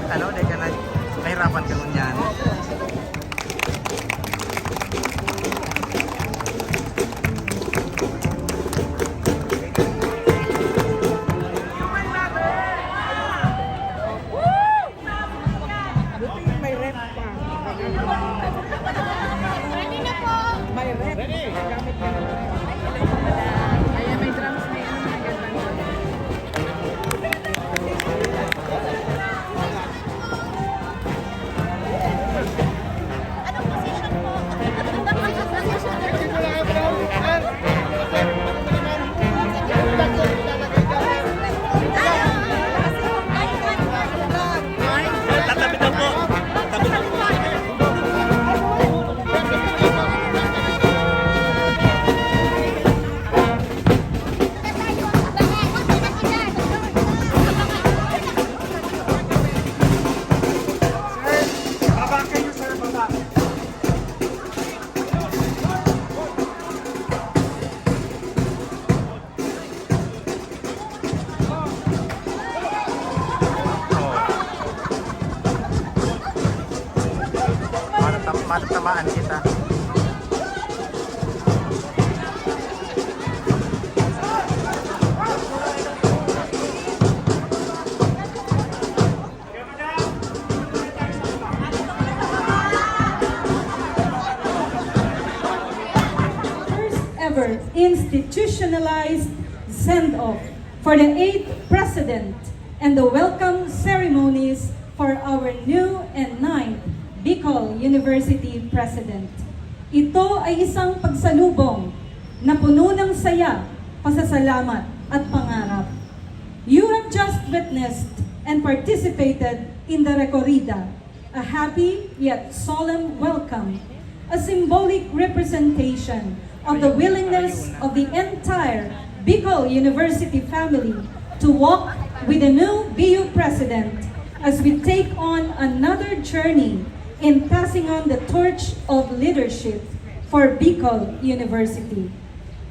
ano, di ka na mahirapan ka ngunyan. May rep pa. Ready na po! May rep. Gamit ka na rep. Kaya may drums na yan. Anong position po? Tatabi na po. Tatabi na po. Baba kayo, sir. Baba. Matatamaan kita. First ever institutionalized send-off for the 8th President and the welcome ceremonies for our new and 9th Bicol University President. Ito ay isang pagsalubong na puno ng saya, pasasalamat at pangarap. You have just witnessed and participated in the recorrida, a happy yet solemn welcome, a symbolic representation of the willingness of the entire Bicol University family to walk with the new BU President as we take on another journey in passing on the torch of leadership for Bicol University.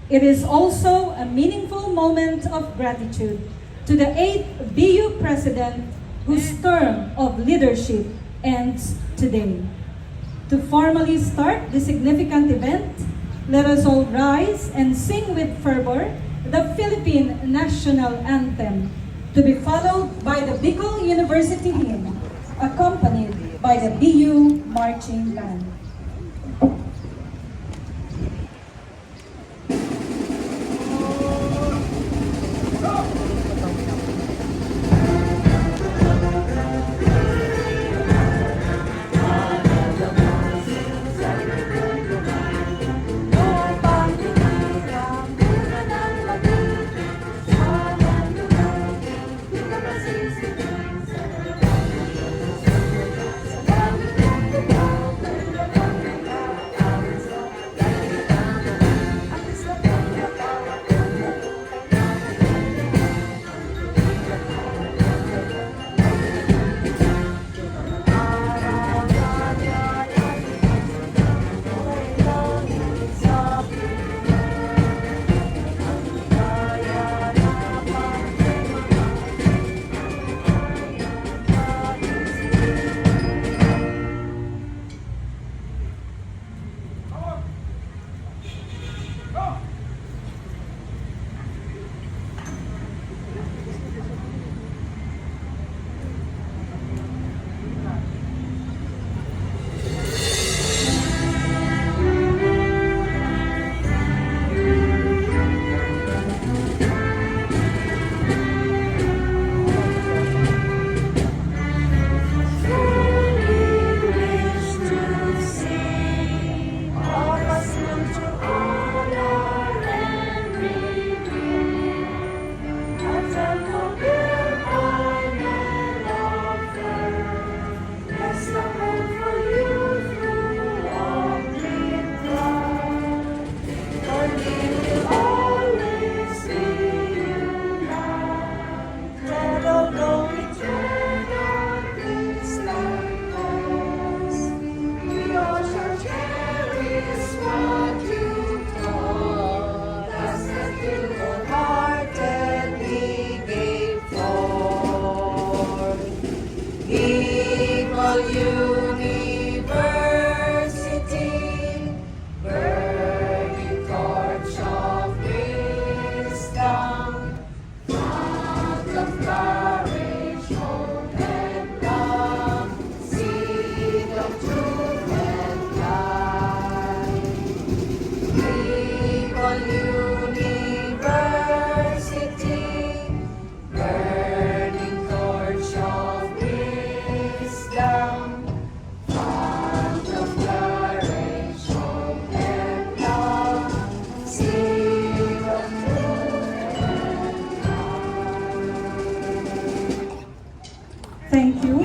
It is also a meaningful moment of gratitude to the 8th BU President whose term of leadership ends today. To formally start this significant event, let us all rise and sing with fervor the Philippine National Anthem, to be followed by the Bicol University hymn, accompanied by the BU Marching Band. Equal University, burning torch of wisdom, fount of courage, hope and love, seed of truth and light. Equal University, burning torch of wisdom, fount of courage, hope and love, seed of truth and light. Thank you.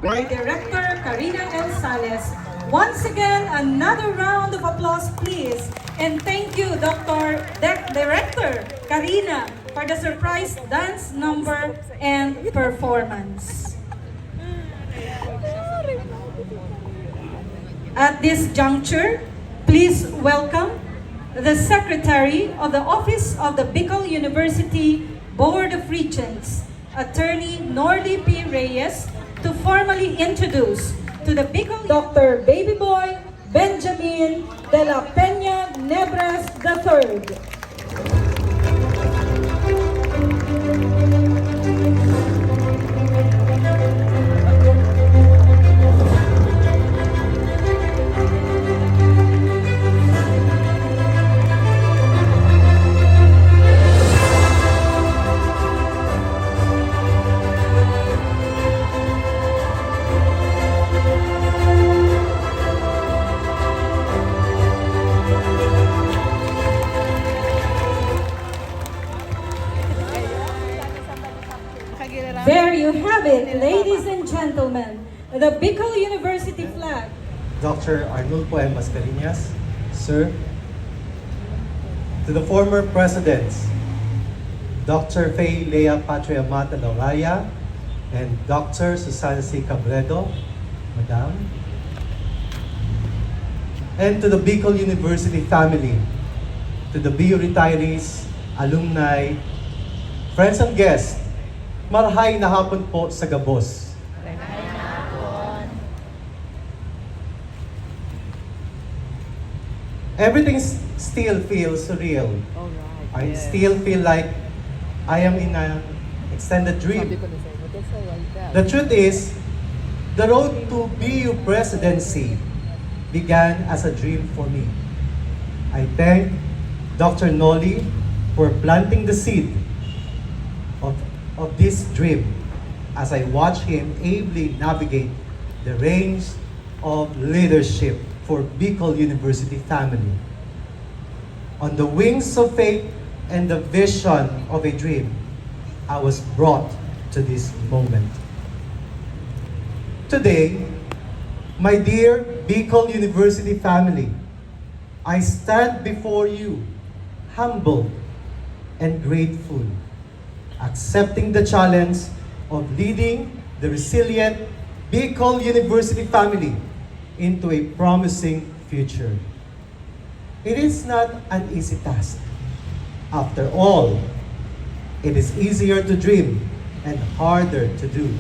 by Director Karina L. Sales. Once again, another round of applause, please. And thank you, Director Karina, for the surprise dance number and performance. At this juncture, please welcome the Secretary of the Office of the Bicol University Board of Regents, Attorney Norly P. Reyes, to formally introduce to the Bicol Dr. Baby Boy Benjamin de la Peña Nebres III. There you have it, ladies and gentlemen, the Bicol University flag. Dr. Arnulfo M. Mascareñas, sir, to the former presidents, Dr. Fay Lea Patria Mata Lauraya and Dr. Susana C. Cabredo, Madam, and to the Bicol University family, to the BU retirees, alumni, friends and guests, marhay na hapon po sa Gabos. Everything still feels surreal. I still feel like I am in an extended dream. The truth is, the road to BU presidency began as a dream for me. I thank Dr. Noli for planting the seed of this dream as I watch him ably navigate the reins of leadership for Bicol University family. On the wings of faith and the vision of a dream, I was brought to this moment. Today, my dear Bicol University family, I stand before you humble and grateful, accepting the challenge of leading the resilient Bicol University family into a promising future. It is not an easy task. After all, it is easier to dream and harder to do.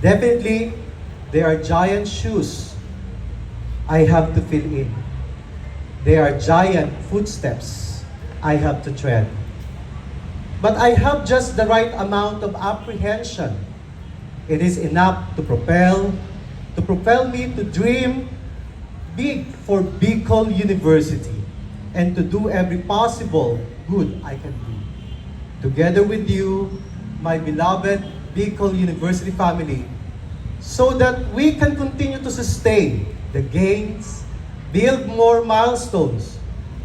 Definitely, there are giant shoes I have to fill in. There are giant footsteps I have to tread. But I have just the right amount of apprehension. It is enough to propel me to dream big for Bicol University and to do every possible good I can do. Together with you, my beloved Bicol University family, so that we can continue to sustain the gains, build more milestones,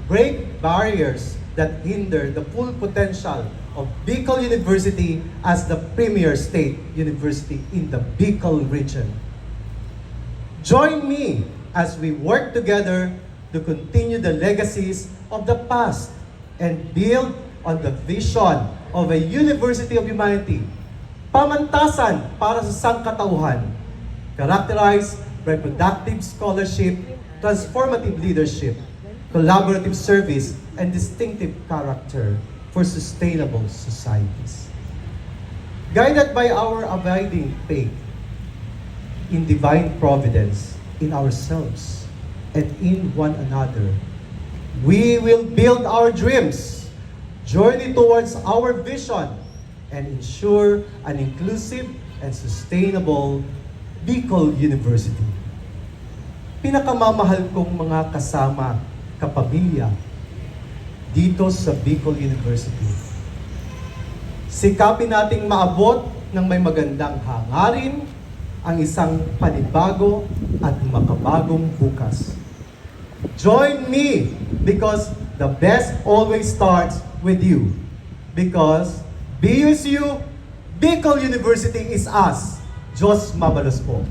break barriers that hinder the full potential of Bicol University as the premier state university in the Bicol region. Join me as we work together to continue the legacies of the past and build on the vision of a University of Humanity, pamantasan para sa sangkatauhan, characterized by productive scholarship, transformative leadership, collaborative service, and distinctive character for sustainable societies. Guided by our abiding faith in divine providence, in ourselves, and in one another, we will build our dreams, journey towards our vision, and ensure an inclusive and sustainable Bicol University. Pinakamamahal kong mga kasama, kapamilya, dito sa Bicol University. Sikapin nating maabot ng may magandang hangarin ang isang panibago at makabagong bukas. Join me because the best always starts with you. Because BUSU, Bicol University is us. Diyos mabalos po.